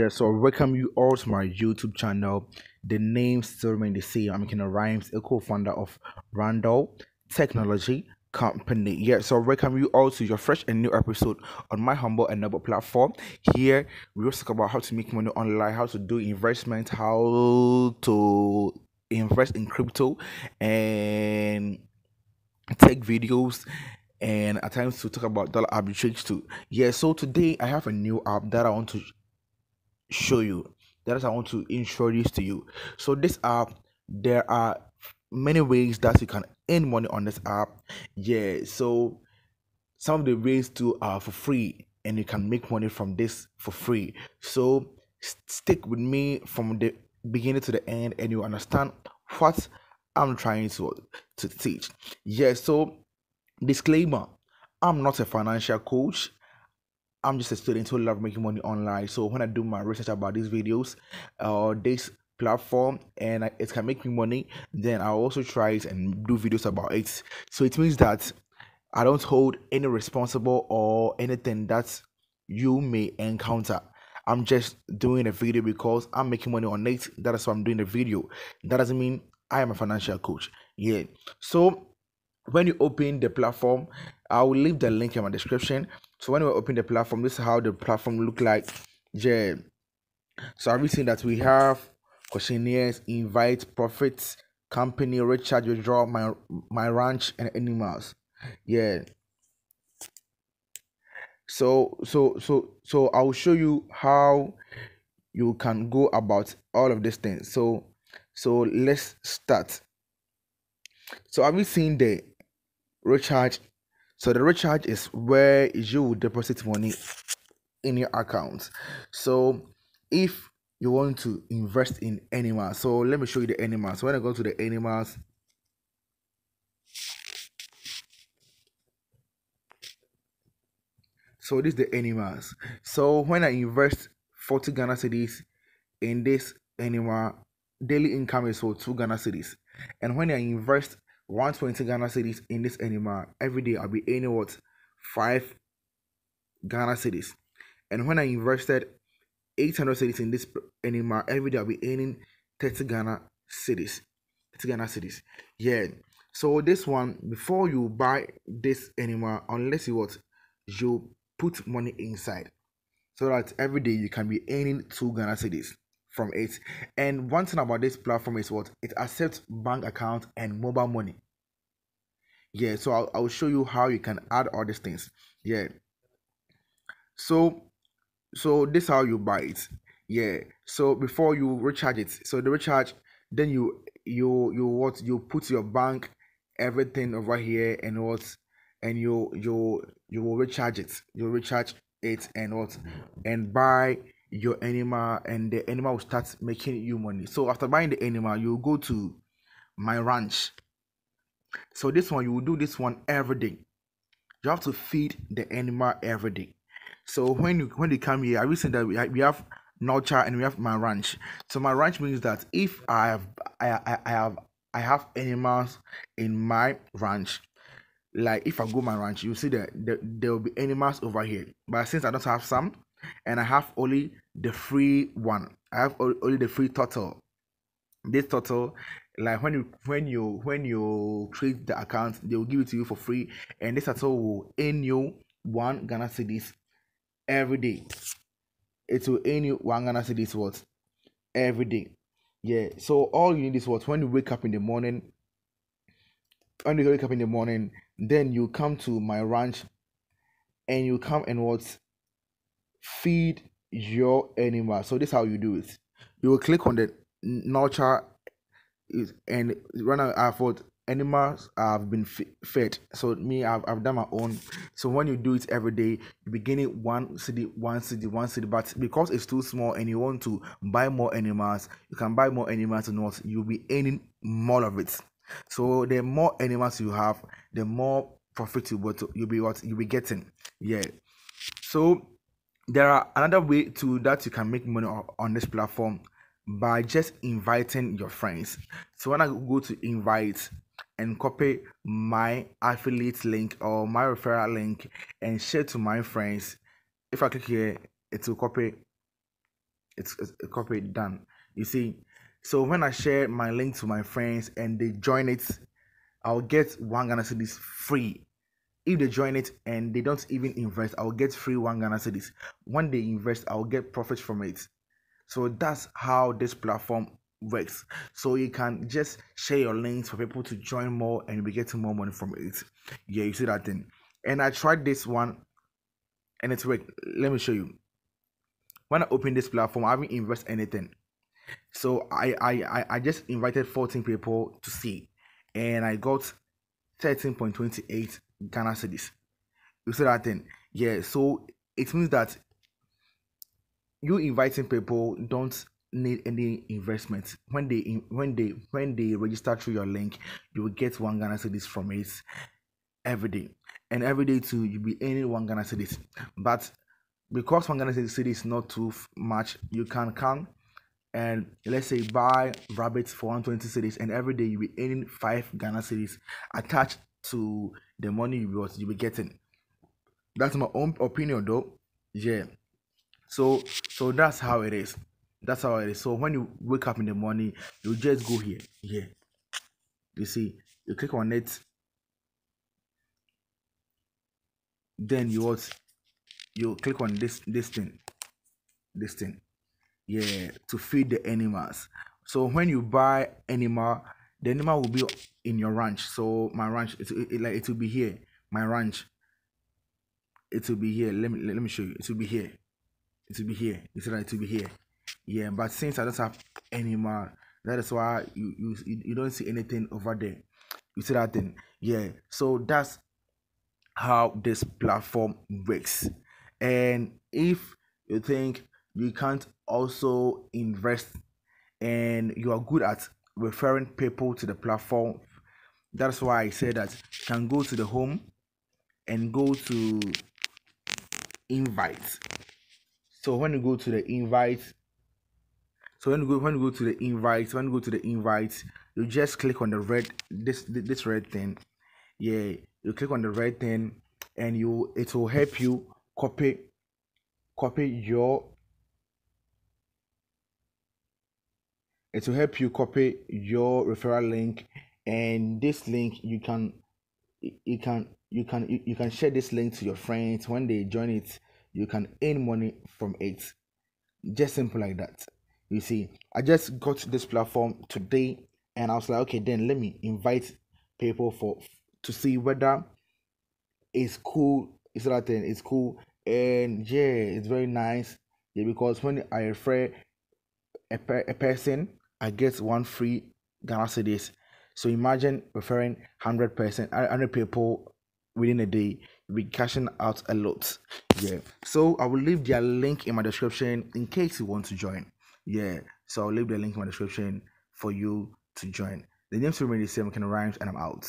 Yeah, so welcome you all to my YouTube channel. The name still remains the same. I'm Kina Rhymes, a co-founder of Randall Technology Company. Yeah, so welcome you all to your fresh and new episode on my humble and noble platform. Here we will talk about how to make money online, how to do investment, how to invest in crypto, and take videos, and at times to talk about dollar arbitrage too. Yeah, so today I have a new app that I want to show you, that is I want to introduce to you. So this app, there are many ways that you can earn money on this app. Yeah, so some of the ways to are for free, and you can make money from this for free. So stick with me from the beginning to the end, and you understand what I'm trying to teach. Yeah, so disclaimer, I'm not a financial coach. I'm just a student who love making money online. So when I do my research about these videos or this platform, and it can make me money, then I also try it and do videos about it. So it means that I don't hold any responsible or anything that you may encounter. I'm just doing a video because I'm making money on it. That is why I'm doing the video. That doesn't mean I am a financial coach. Yeah. So when you open the platform, I will leave the link in my description. So when we open the platform, this is how the platform look like. Yeah, so have you seen that we have questionnaires, invite, profits, company, recharge, withdraw, my ranch, and animals. Yeah, so I'll show you how you can go about all of these things. So let's start. So have you seen the recharge? So the recharge is where you will deposit money in your account. So if you want to invest in animals, so let me show you the animals. When I go to the animals, so this is the animals. So when I invest 40 Ghana cedis in this animal, daily income is for 2 Ghana cedis. And when I invest 120 Ghana cedis in this animal, every day I'll be earning what, 5 Ghana cedis. And when I invested 800 cedis in this animal, every day I'll be earning 30 Ghana cedis. 30 Ghana cedis. Yeah. So this one, before you buy this animal, unless you what, you put money inside, so that every day you can be earning 2 Ghana cedis from it. And one thing about this platform is what, it accepts bank account and mobile money. Yeah, so I'll show you how you can add all these things. Yeah. So this how you buy it. Yeah, so before you recharge it, so the recharge, then you what, you put your bank everything over here, and what, and you will recharge it, you recharge it, and what, and buy your animal, and the animal will start making you money. So after buying the animal, you go to my ranch. So this one, you will do this one every day. You have to feed the animal every day. So when you come here, I will say that we have nurture and we have my ranch. So my ranch means that if I have animals in my ranch, like if I go my ranch, you see that there will be animals over here. But since I don't have some, and I have only the free one, I have only the free turtle. This turtle, like when you create the account, they will give it to you for free, and this turtle will earn you 1 Ghana cedis every day. It will earn you 1 Ghana cedis what, every day. Yeah. So all you need is what, when you wake up in the morning, then you come to my ranch, and you come and what, feed your animal. So this is how you do it. You will click on the nurture is, and run out for animals have been fed. So me, I've done my own. So when you do it every day, you be getting 1 cedi, 1 cedi, 1 cedi. But because it's too small and you want to buy more animals, you can buy more animals, and what, you'll be earning more of it. So the more animals you have, the more profit you'll be getting. Yeah. So there are another way to that you can make money on this platform, by just inviting your friends. So when I go to invite and copy my affiliate link or my referral link and share to my friends, if I click here, it will copy It's a copy done. You see, so when I share my link to my friends and they join it, I'll get one Ghana cedis free. If they join it and they don't even invest, I'll get free one Ghana cedis. When they invest, I'll get profit from it. So that's how this platform works. So you can just share your links for people to join more and you'll be getting more money from it. Yeah, you see that thing. And I tried this one and it's worked. Let me show you. When I open this platform, I haven't invested anything. So I just invited 14 people to see, and I got 13.28 Ghana cedis. You see that thing? Yeah. So it means that you inviting people don't need any investment. When they register through your link, you will get one Ghana cedis from it every day, and every day too you'll be earning one Ghana cedis. But because one Ghana cedis is not too much, you can come and let's say buy rabbits for 120 cedis, and every day you'll be earning 5 Ghana cedis attached to the money you'll be getting. That's my own opinion though. Yeah. So that's how it is. That's how it is. So when you wake up in the morning, you just go here. Yeah. You see, you click on it, then you click on this thing. This thing. Yeah, to feed the animals. So when you buy animal, the animal will be in your ranch. So my ranch, it will be here. My ranch, it will be here. Let me show you. It will be here. It will be here. You see that it will be here. Yeah, but since I don't have animal, that is why you don't see anything over there. You see that thing? Yeah. So that's how this platform works. And if you think you can't also invest and you are good at referring people to the platform, that's why I say that you can go to the home and go to invite. So when you go to the invite, when you go to the invite, you just click on the red this red thing. Yeah, you click on the red thing and it will help you copy your referral link, and this link you can share this link to your friends. When they join it, you can earn money from it. Just simple like that. You see, I just got this platform today and I was like, okay, then let me invite people to see whether it's cool. It's that thing, it's cool. And yeah, it's very nice. Yeah, because when I refer a person, I get one free Ghana cedis. So imagine referring 100 people within a day, you'll be cashing out a lot. Yeah. So I will leave their link in my description in case you want to join. Yeah. So I'll leave the link in my description for you to join. The name's remain the same, Ken Rhymes, and I'm out.